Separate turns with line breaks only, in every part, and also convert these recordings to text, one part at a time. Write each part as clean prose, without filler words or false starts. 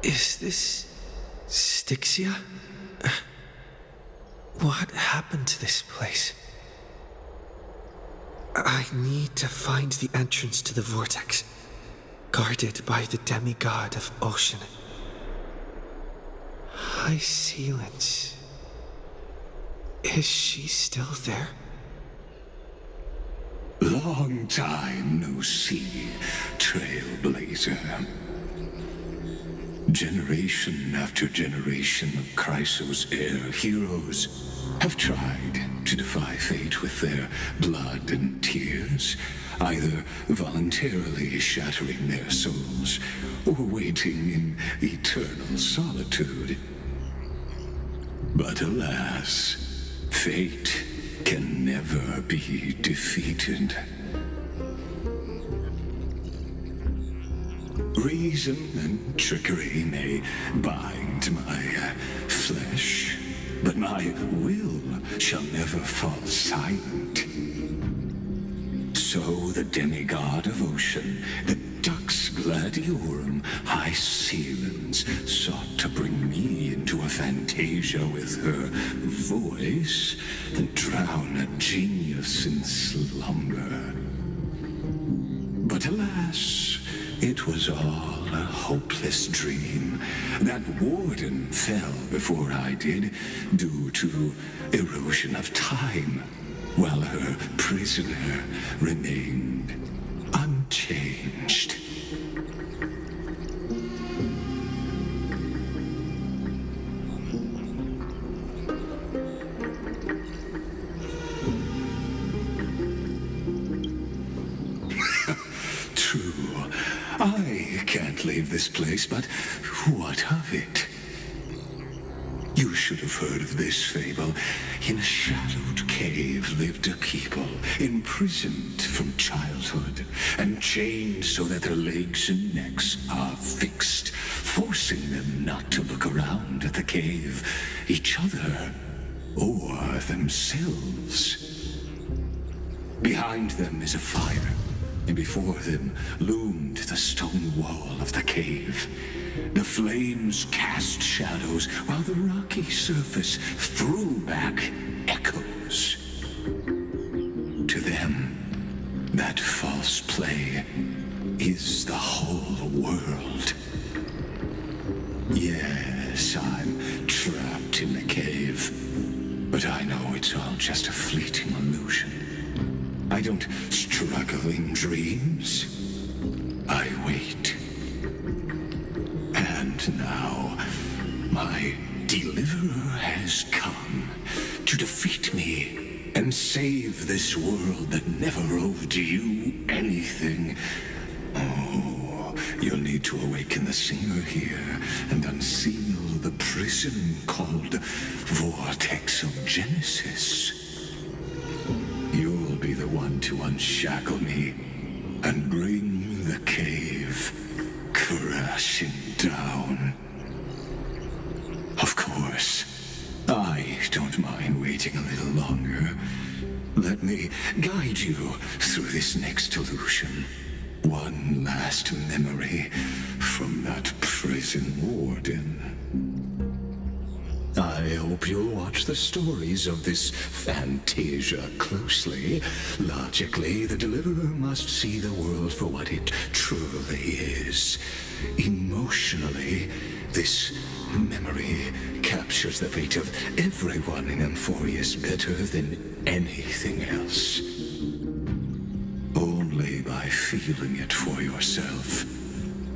Is this Styxia? What happened to this place? I need to find the entrance to the vortex, guarded by the demigod of ocean. High Sealants. Is she still there?
Long time no see, Trailblazer. Generation after generation of Chrysos Air heroes have tried to defy fate with their blood and tears, either voluntarily shattering their souls or waiting in eternal solitude. But alas, fate can never be defeated. Reason and trickery may bind my flesh, but my will shall never fall silent. So the demigod of ocean, the Dux Gladiorum, High Sealants, sought to bring me into a fantasia with her voice and drown a genius in slumber. But alas, it was all a hopeless dream. That warden fell before I did, due to erosion of time, while her prisoner remained unchanged. I can't leave this place, but what of it? You should have heard of this fable. In a shadowed cave lived a people, imprisoned from childhood, and chained so that their legs and necks are fixed, forcing them not to look around at the cave, each other, or themselves. Behind them is a fire, and before them loomed the stone wall of the cave. The flames cast shadows, while the rocky surface threw back echoes. To them, that false play is the whole world. Yes, I'm trapped in the cave, but I know it's all just a fleeting illusion. I don't struggle in dreams. I wait. And now, my deliverer has come to defeat me and save this world that never owed you anything. Oh, you'll need to awaken the singer here and unseal the prison called Vortex of Genesis. You'll be the one to unshackle me and bring the cave crashing down. Of course, I don't mind waiting a little longer. Let me guide you through this next illusion. One last memory from that prison warden. I hope you'll watch the stories of this fantasia closely. Logically, the deliverer must see the world for what it truly is. Emotionally, this memory captures the fate of everyone in Emphorius better than anything else. Only by feeling it for yourself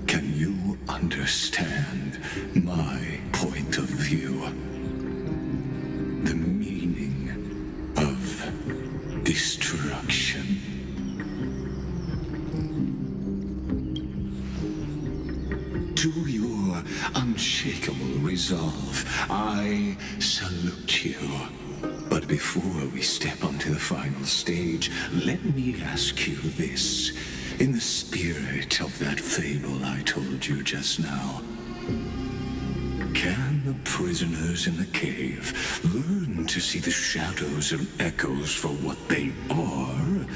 can you understand my point of view. The meaning of destruction. To your unshakable resolve, I salute you. But before we step onto the final stage, let me ask you this. In the spirit of that fable I told you just now, can the prisoners in the cave learn to see the shadows and echoes for what they are,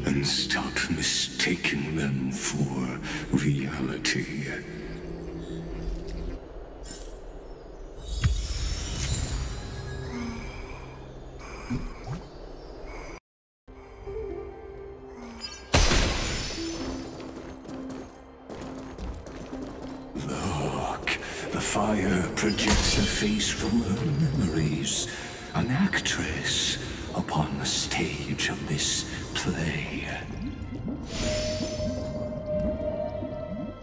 and stop mistaking them for reality? Look, the fire projects a face from her memories. An actress upon the stage of this play.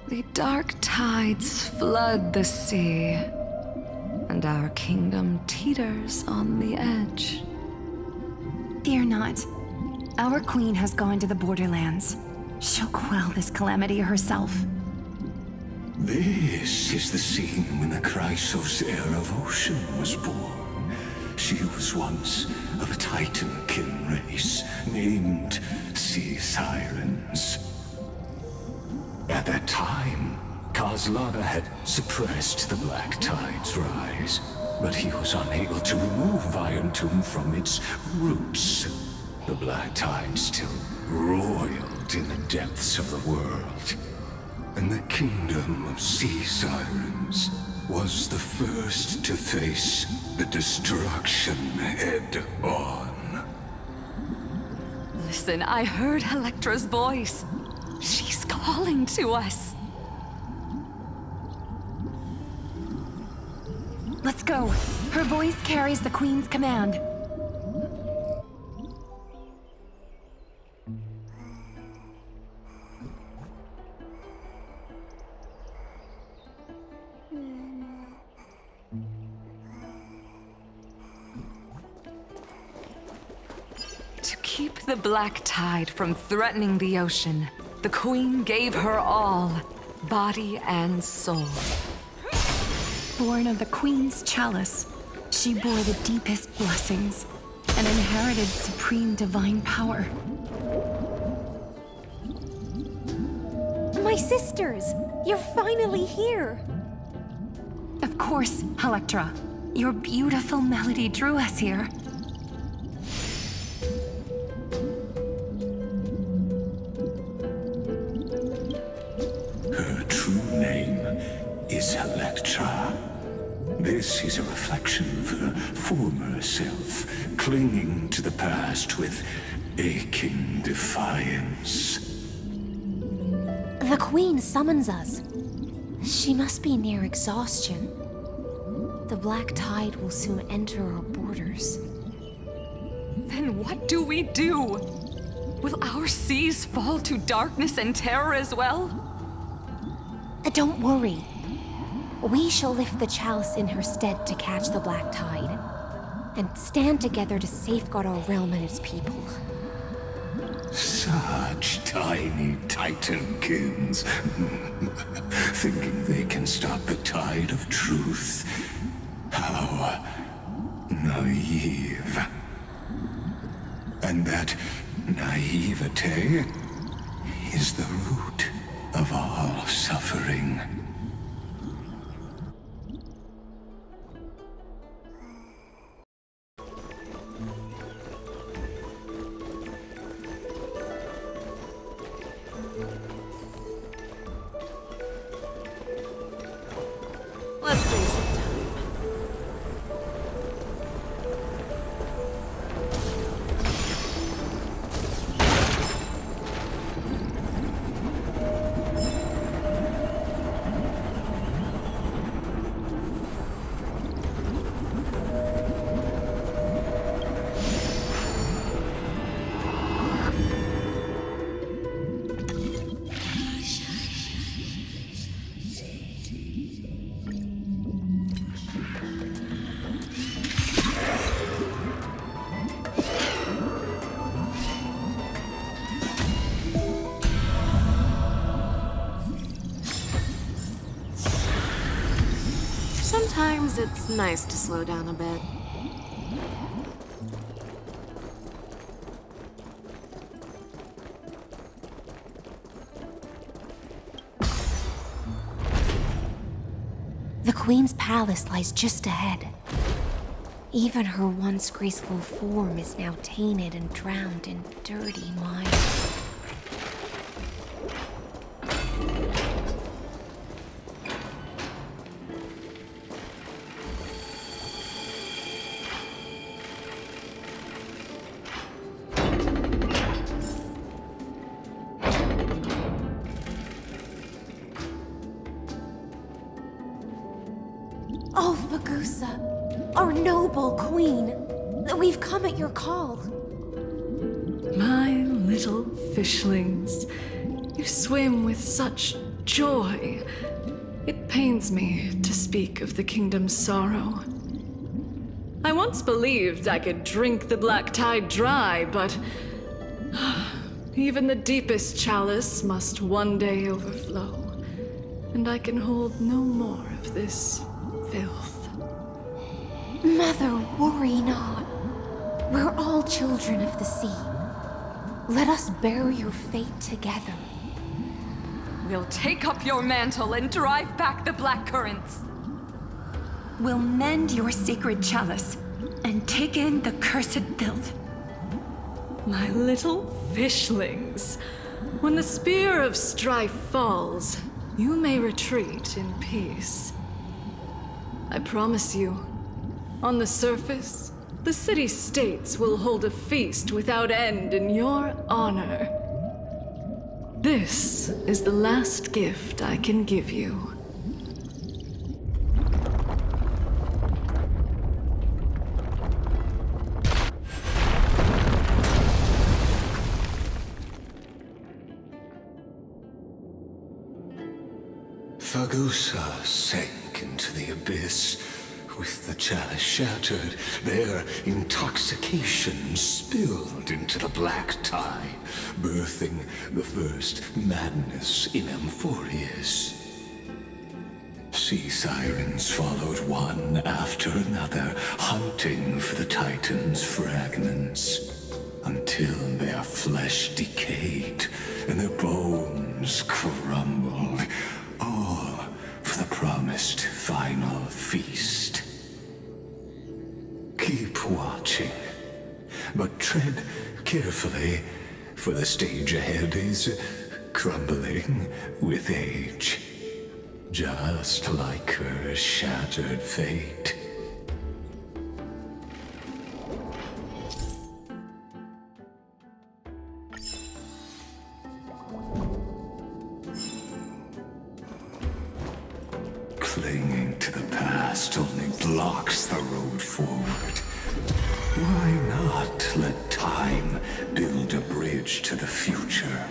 The dark tides flood the sea, and our kingdom teeters on the edge.
Fear not. Our queen has gone to the borderlands. She'll quell this calamity herself.
This is the scene when the Chrysos heir of Ocean was born. She was once of a Titan-kin race named Sea Sirens. At that time, Kozlana had suppressed the Black Tide's rise, but he was unable to remove Iron Tomb from its roots. The Black Tide still roiled in the depths of the world, and the kingdom of Sea Sirens was the first to face the destruction head-on.
Listen, I heard Electra's voice. She's calling to us.
Let's go. Her voice carries the queen's command.
To keep the Black Tide from threatening the ocean, the Queen gave her all, body and soul.
Born of the queen's chalice, she bore the deepest blessings and inherited supreme divine power.
My sisters! You're finally here!
Of course, Electra. Your beautiful melody drew us here.
Her true name is Electra. This is a reflection of her former self, clinging to the past with aching defiance.
The Queen summons us. She must be near exhaustion. The Black Tide will soon enter our borders.
Then what do we do? Will our seas fall to darkness and terror as well?
Don't worry. We shall lift the chalice in her stead to catch the Black Tide, and stand together to safeguard our realm and its people.
Such tiny Titankins, thinking they can stop the tide of truth. How naive. And that naivete is the root of all suffering.
Let's save some time. Sometimes it's nice to slow down a bit. The Queen's palace lies just ahead. Even her once graceful form is now tainted and drowned in dirty mire. our noble queen. We've come at your call.
My little fishlings, you swim with such joy. It pains me to speak of the kingdom's sorrow. I once believed I could drink the black tide dry, but even the deepest chalice must one day overflow, and I can hold no more of this filth.
Mother, worry not. We're all children of the sea. Let us bear your fate together.
We'll take up your mantle and drive back the black currents.
We'll mend your sacred chalice and take in the cursed filth.
My little fishlings, when the spear of strife falls, you may retreat in peace. I promise you, on the surface, the city-states will hold a feast without end in your honor. This is the last gift I can give you.
Fagusa sank into the abyss. With the chalice shattered, their intoxication spilled into the black tide, birthing the first madness in Amphorius. Sea sirens followed one after another, hunting for the Titan's fragments, until their flesh decayed and their bones crumbled, all for the promised final feast. Keep watching, but tread carefully, for the stage ahead is crumbling with age, just like her shattered fate. Clinging to the past only blocks the road forward. Why not let time build a bridge to the future?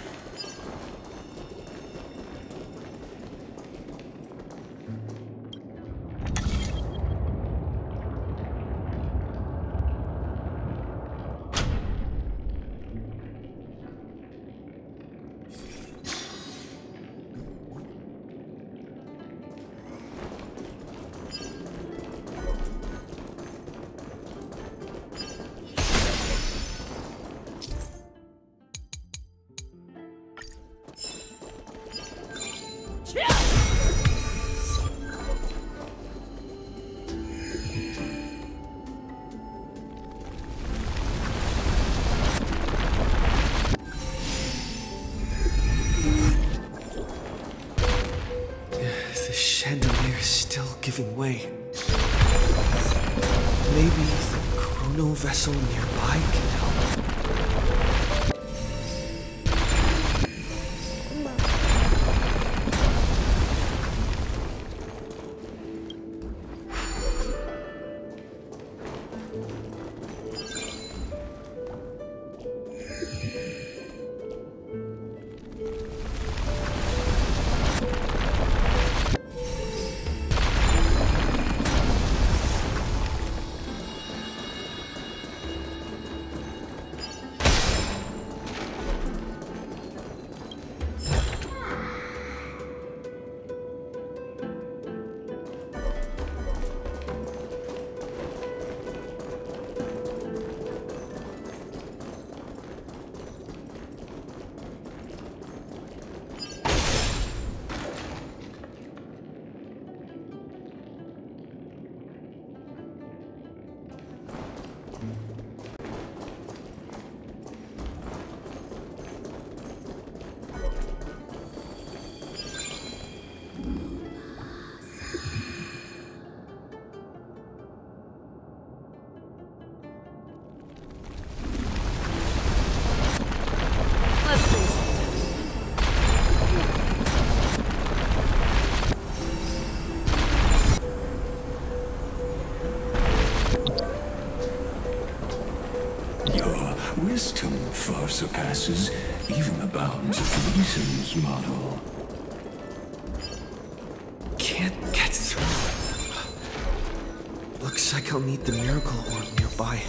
Giving way. Maybe the chrono vessel nearby can help.
Your wisdom far surpasses even the bounds of reason's model.
Can't get through. Looks like I'll need the miracle orb nearby.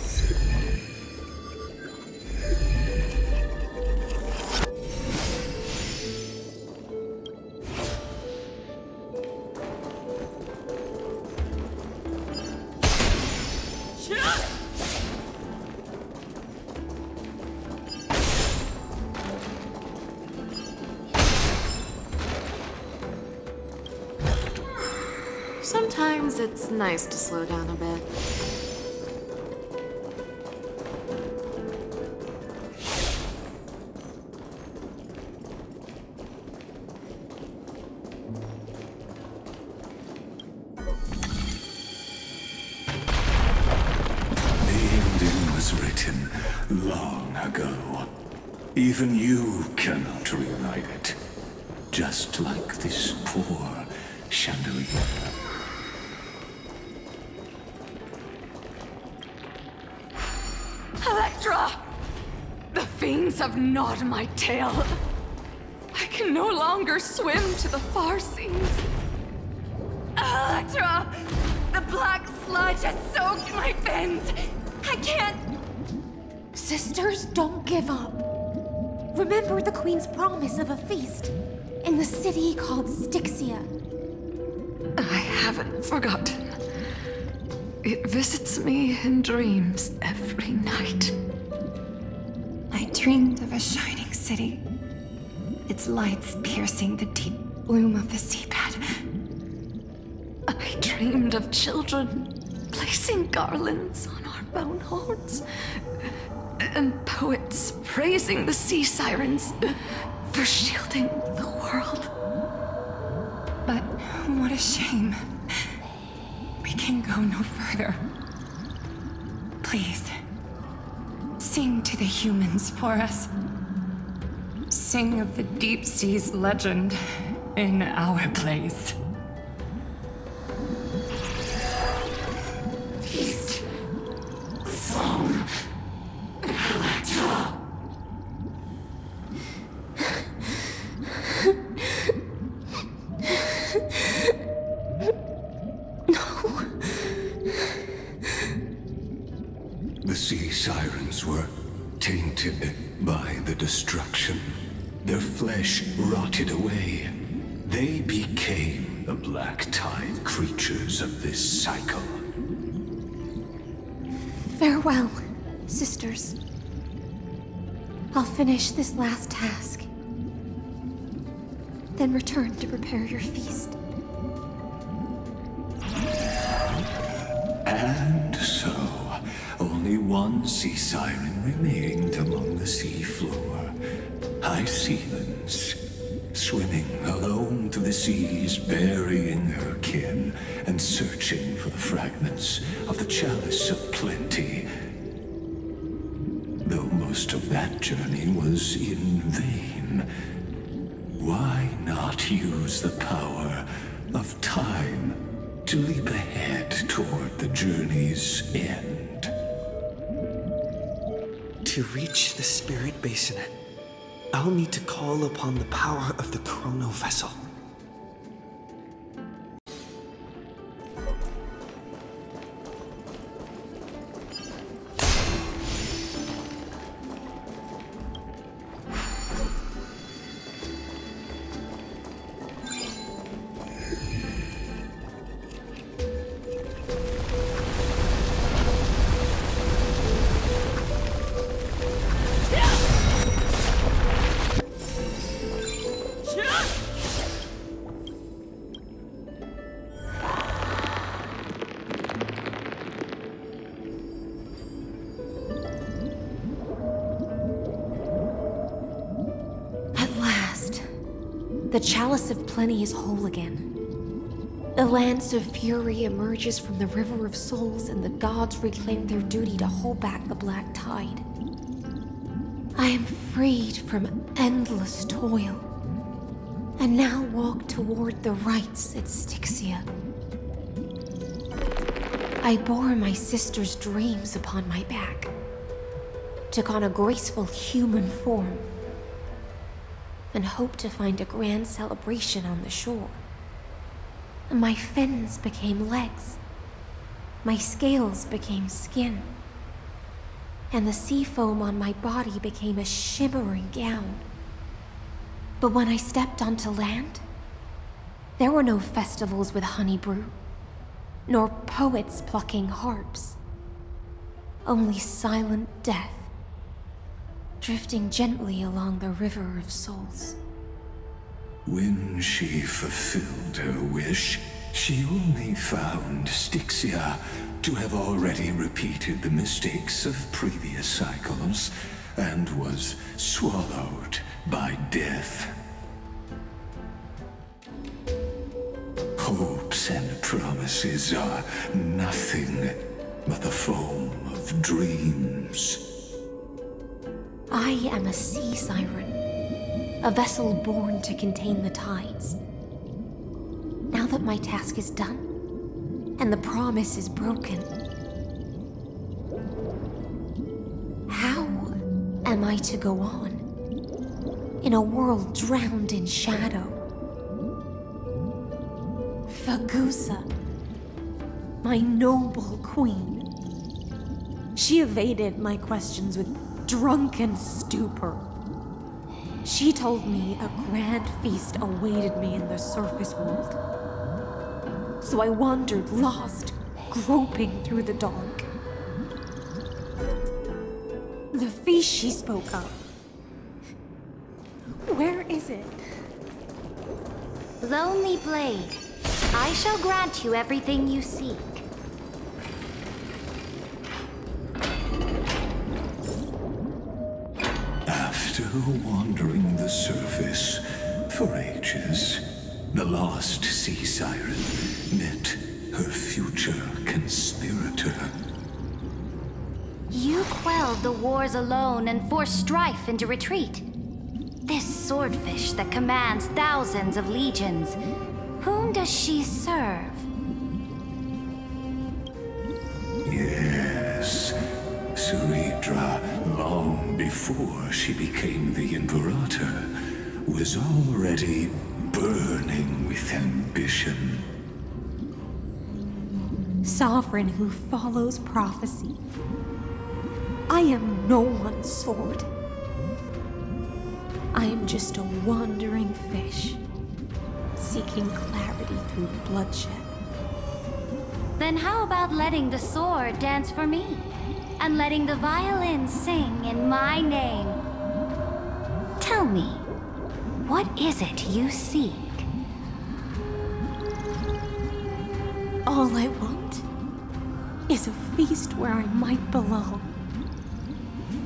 Sometimes it's nice to slow down a bit.
The ending was written long ago. Even you cannot rewrite it. Just like this poor chandelier.
Electra! The fiends have gnawed my tail. I can no longer swim to the far seas. Electra! The black sludge has soaked my fins. I can't...
Sisters, don't give up. Remember the Queen's promise of a feast in the city called Styxia.
I haven't forgotten. It visits me in dreams every night.
I dreamed of a shining city, its lights piercing the deep gloom of the seabed.
I dreamed of children placing garlands on our bone horns, and poets praising the sea sirens for shielding the world.
But what a shame. We can go no further. Please, sing to the humans for us. Sing of the deep sea's legend in our place.
Feast. Song. Electra.
The sea sirens were tainted by the destruction. Their flesh rotted away. They became the black tide creatures of this cycle.
Farewell, sisters. I'll finish this last task. Then return to prepare your feast.
And so, only one sea siren remained among the sea floor. High Sealands, swimming alone through the seas, burying her kin, and searching for the fragments of the chalice of plenty. Though most of that journey was in vain, why not use the power of time to leap ahead toward the journey's end?
To reach the spirit basin, I'll need to call upon the power of the chrono vessel.
The chalice of plenty is whole again. The lance of fury emerges from the river of souls, and the gods reclaim their duty to hold back the black tide. I am freed from endless toil, and now walk toward the rites at Styxia. I bore my sister's dreams upon my back, took on a graceful human form, and hoped to find a grand celebration on the shore. My fins became legs, my scales became skin, and the sea foam on my body became a shimmering gown. But when I stepped onto land, there were no festivals with honey brew, nor poets plucking harps. Only silent death, drifting gently along the river of souls.
When she fulfilled her wish, she only found Styxia to have already repeated the mistakes of previous cycles, and was swallowed by death. Hopes and promises are nothing but the foam of dreams.
I am a sea siren, a vessel born to contain the tides. Now that my task is done, and the promise is broken, how am I to go on in a world drowned in shadow? Fagusa, my noble queen. She evaded my questions with drunken stupor. She told me a grand feast awaited me in the surface world. So I wandered lost, groping through the dark. The feast she spoke of. Where is it?
Lonely Blade, I shall grant you everything you seek.
After wandering the surface for ages, the lost sea siren met her future conspirator.
You quelled the wars alone and forced strife into retreat. This swordfish that commands thousands of legions, whom does she serve?
Yes, Ceridra, long before she became the Imperator, was already burning with ambition.
Sovereign who follows prophecy. I am no one's sword. I am just a wandering fish, seeking clarity through bloodshed.
Then how about letting the sword dance for me? And letting the violin sing in my name? Tell me, what is it you seek?
All I want is a feast where I might belong.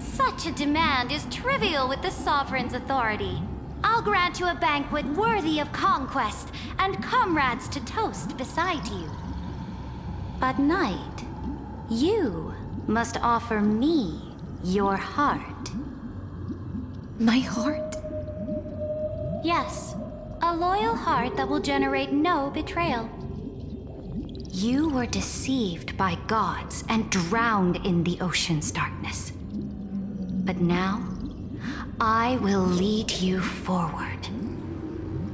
Such a demand is trivial with the Sovereign's authority. I'll grant you a banquet worthy of conquest and comrades to toast beside you. But Knight, you must offer me your heart.
My heart?
Yes, a loyal heart that will generate no betrayal. You were deceived by gods and drowned in the ocean's darkness. But now, I will lead you forward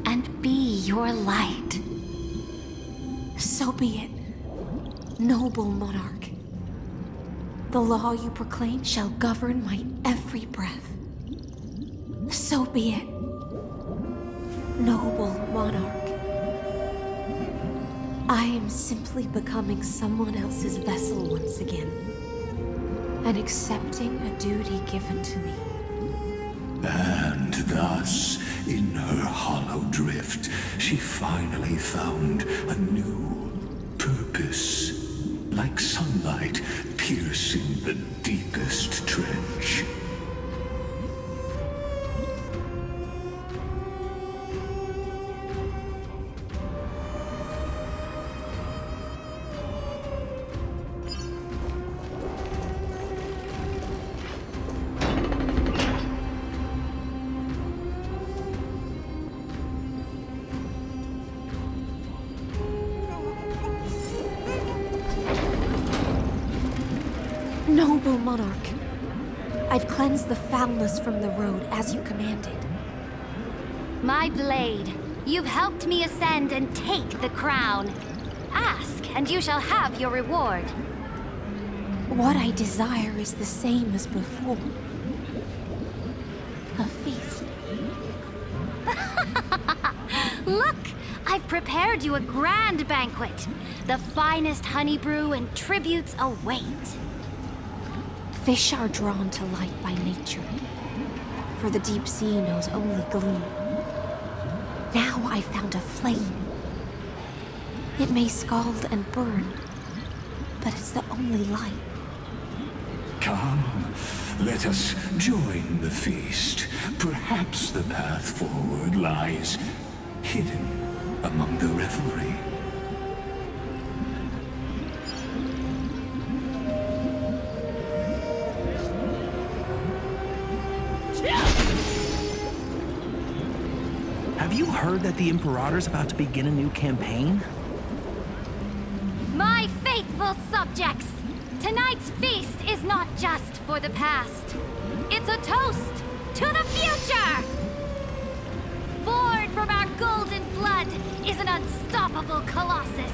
and be your light.
So be it, noble monarch. The law you proclaim shall govern my every breath. So be it, noble monarch. I am simply becoming someone else's vessel once again, and accepting a duty given to me.
And thus, in her hollow drift, she finally found a new purpose, like sunlight piercing the deepest trench.
Noble monarch, I've cleansed the foulness from the road as you commanded.
My blade, you've helped me ascend and take the crown. Ask, and you shall have your reward.
What I desire is the same as before. A feast.
Look! I've prepared you a grand banquet. The finest honey brew and tributes await.
Fish are drawn to light by nature, for the deep sea knows only gloom. Now I found a flame. It may scald and burn, but it's the only light.
Come, let us join the feast. Perhaps the path forward lies hidden among the revelry.
Have you heard that the Imperator's about to begin a new campaign?
My faithful subjects! Tonight's feast is not just for the past. It's a toast to the future! Born from our golden blood is an unstoppable colossus.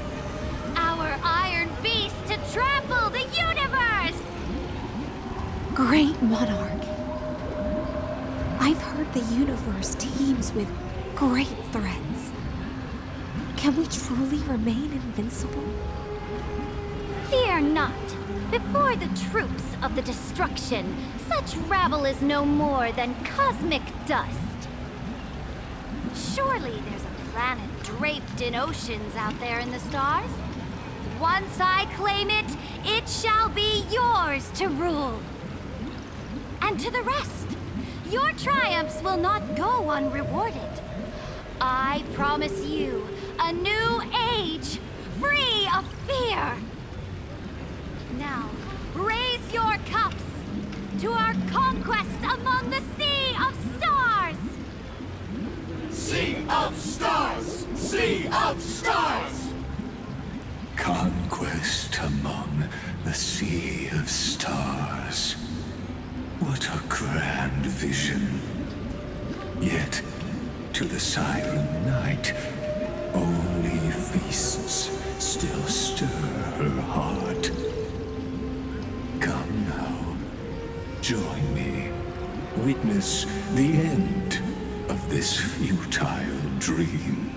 Our iron beast to trample the universe!
Great monarch. I've heard the universe teems with great threats. Can we truly remain invincible?
Fear not. Before the troops of the destruction, such rabble is no more than cosmic dust. Surely there's a planet draped in oceans out there in the stars. Once I claim it, it shall be yours to rule. And to the rest, your triumphs will not go unrewarded. I promise you a new age, free of fear. Now, raise your cups to our conquest among the Sea of Stars!
Sea of Stars! Sea of Stars!
Conquest among the Sea of Stars. What a grand vision. Yet, to the Siren Knight, only feasts still stir her heart. Come now, join me. Witness the end of this futile dream.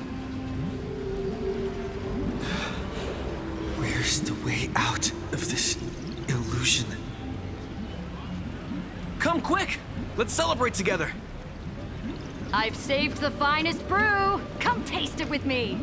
Where's the way out of this illusion?
Come quick! Let's celebrate together!
I've saved the finest brew! Come taste it with me!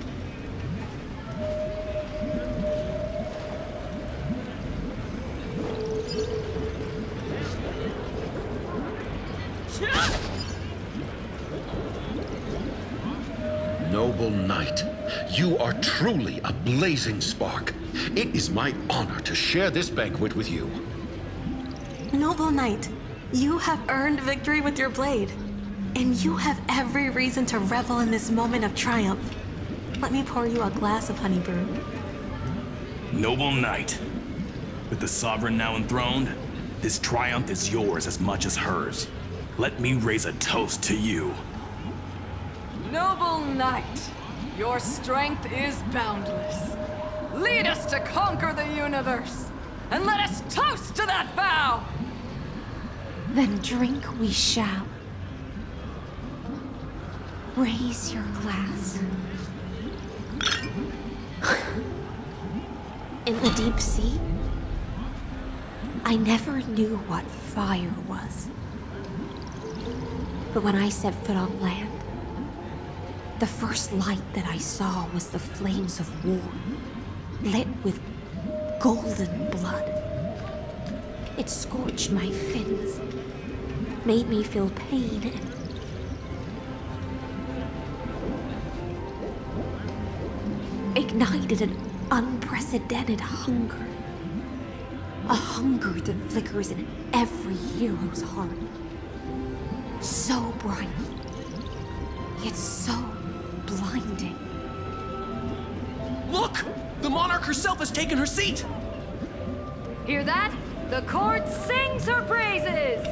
Noble knight, you are truly a blazing spark. It is my honor to share this banquet with you.
Noble knight, you have earned victory with your blade. And you have every reason to revel in this moment of triumph. Let me pour you a glass of honey brew.
Noble knight, with the sovereign now enthroned, this triumph is yours as much as hers. Let me raise a toast to you.
Noble knight, your strength is boundless. Lead us to conquer the universe, and let us toast to that vow!
Then drink we shall. Raise your glass. In the deep sea, I never knew what fire was. But when I set foot on land, the first light that I saw was the flames of war, lit with golden blood. It scorched my fins, made me feel pain and ignited an unprecedented hunger. A hunger that flickers in every hero's heart. So bright, yet so blinding.
Look! The monarch herself has taken her seat!
Hear that? The court sings her praises!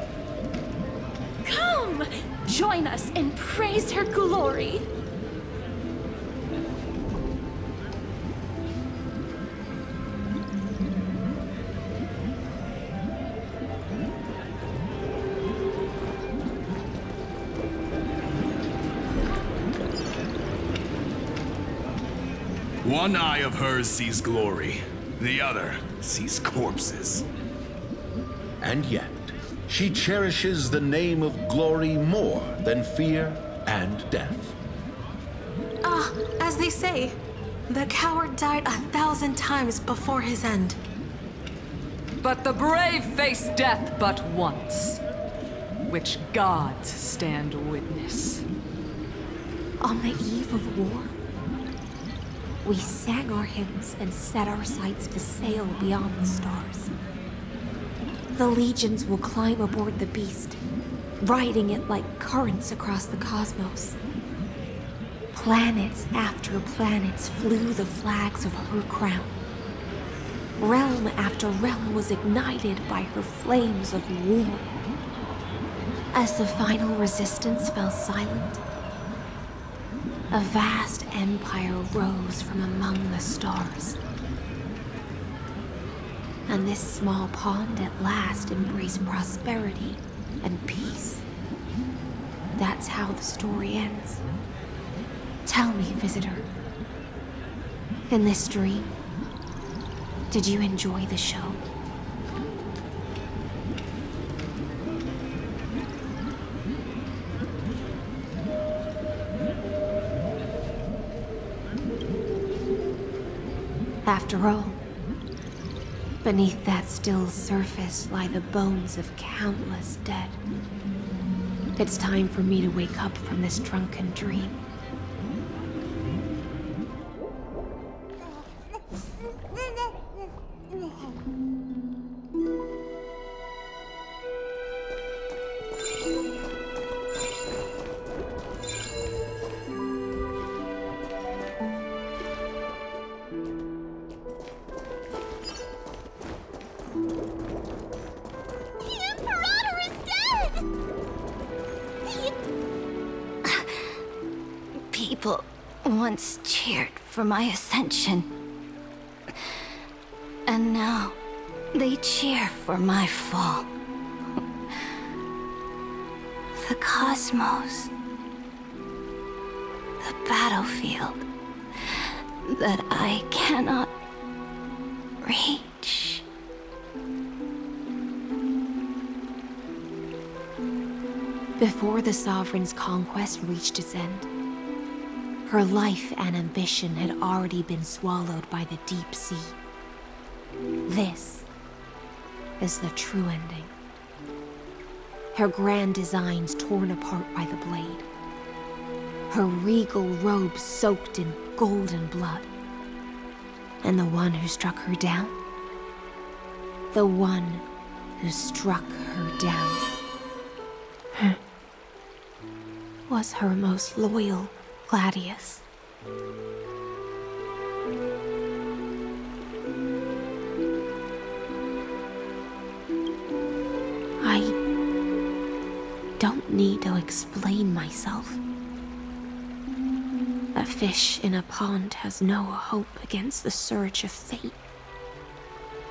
Come, join us and praise her glory.
One eye of hers sees glory, the other sees corpses.
And yet, she cherishes the name of glory more than fear and death.
As they say, the coward died 1,000 times before his end.
But the brave face death but once, which gods stand witness.
On the eve of war, we sang our hymns and set our sights to sail beyond the stars. The legions will climb aboard the beast, riding it like currents across the cosmos. Planets after planets flew the flags of her crown. Realm after realm was ignited by her flames of war. As the final resistance fell silent, a vast empire rose from among the stars. And this small pond at last embraced prosperity and peace. That's how the story ends. Tell me, visitor, in this dream, did you enjoy the show? After all, beneath that still surface lie the bones of countless dead. It's time for me to wake up from this drunken dream.
People once cheered for my ascension. And now they cheer for my fall. The cosmos. The battlefield that I cannot reach.
Before the Sovereign's conquest reached its end, her life and ambition had already been swallowed by the deep sea. This is the true ending. Her grand designs torn apart by the blade. Her regal robe soaked in golden blood. And the one who struck her down? The one who struck her down was her most loyal Gladius. I don't need to explain myself. A fish in a pond has no hope against the surge of fate.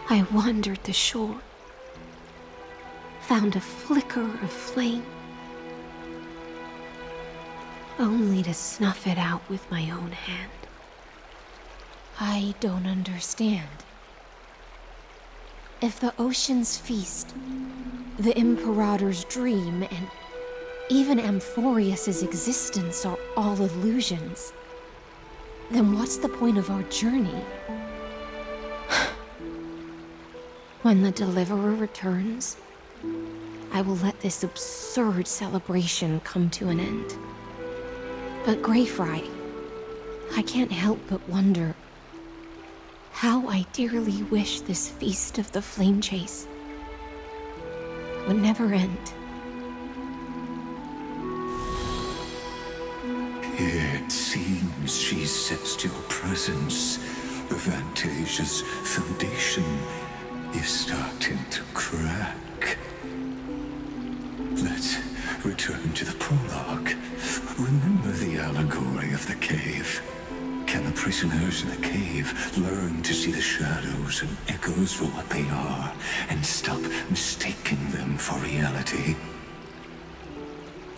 I wandered the shore, found a flicker of flame, only to snuff it out with my own hand. I don't understand. If the ocean's feast, the Imperator's dream, and even Amphorius's existence are all illusions, then what's the point of our journey? When the Deliverer returns, I will let this absurd celebration come to an end. But Greyfry, I can't help but wonder how I dearly wish this feast of the flame chase would never end.
It seems she sensed your presence. The Fantasia's foundation is starting to crack. Let's return to the prologue. Remember the allegory of the cave. Can the prisoners in the cave learn to see the shadows and echoes for what they are, and stop mistaking them for reality?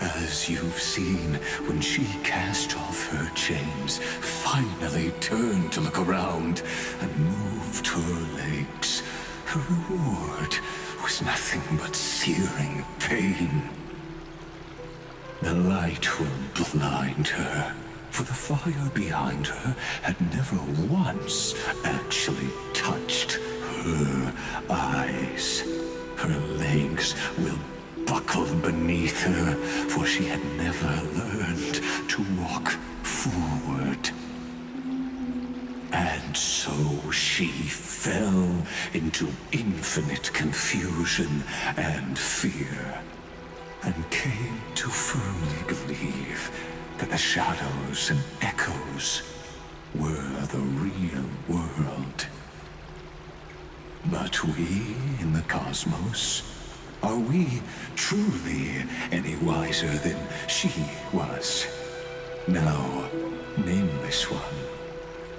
As you've seen, when she cast off her chains, finally turned to look around, and moved her legs, her reward was nothing but searing pain. The light will blind her, for the fire behind her had never once actually touched her eyes. Her legs will buckle beneath her, for she had never learned to walk forward. And so she fell into infinite confusion and fear, and came to firmly believe that the shadows and echoes were the real world. But we in the cosmos, are we truly any wiser than she was? Now, nameless one,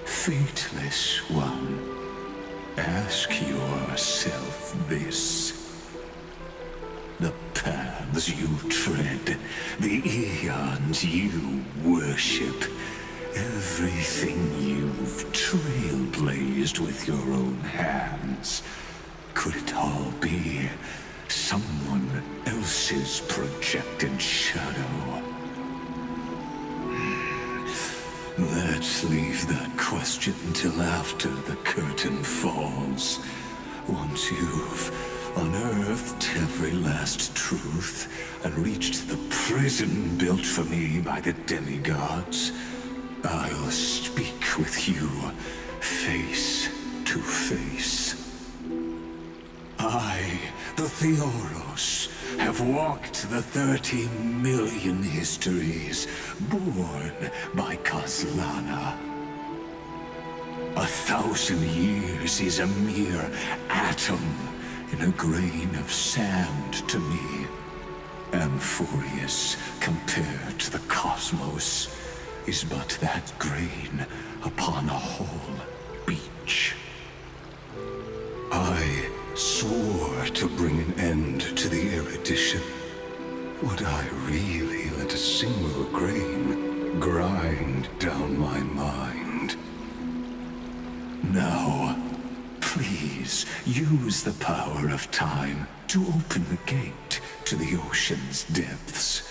fateless one, ask yourself this. The paths you tread, the eons you worship, everything you've trailblazed with your own hands, could it all be someone else's projected shadow? Let's leave that question till after the curtain falls. Once you've unearthed every last truth and reached the prison built for me by the demigods, I'll speak with you face to face. I, the Theoros, have walked the 30 million histories born by Kozlana. 1,000 years is a mere atom in a grain of sand to me. Amphorius, compared to the cosmos, is but that grain upon a whole beach. I swore to bring an end to the erudition. Would I really let a single grain grind down my mind? Now, please use the power of time to open the gate to the ocean's depths.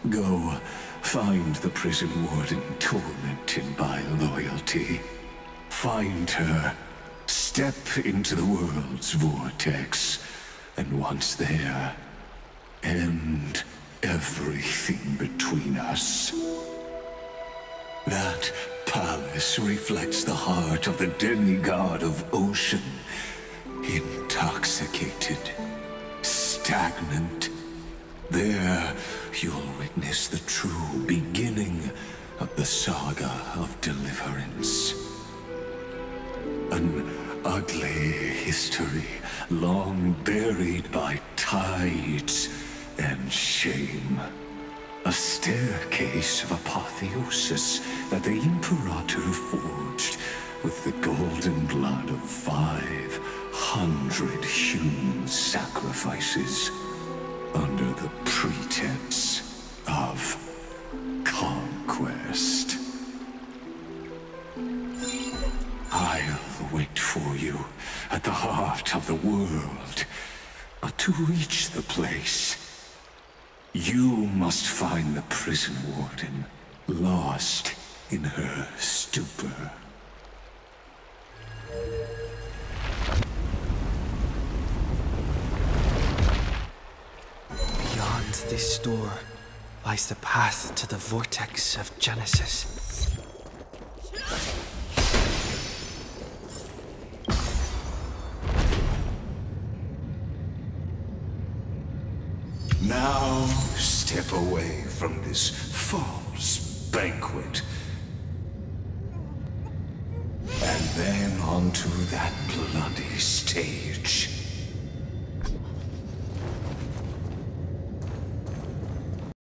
Go, find the prison warden tormented by loyalty. Find her, step into the world's vortex, and once there, end everything between us. That palace reflects the heart of the demigod of ocean, intoxicated, stagnant. There, you'll witness the true beginning of the saga of deliverance. An ugly history, long buried by tides and shame. A staircase of apotheosis that the Imperator forged with the golden blood of 500 human sacrifices under the pretense of conquest. I'll wait for you at the heart of the world, but to reach the place, you must find the prison warden, lost in her stupor.
Beyond this door lies the path to the vortex of Genesis.
Now, step away from this false banquet. And then onto that bloody stage.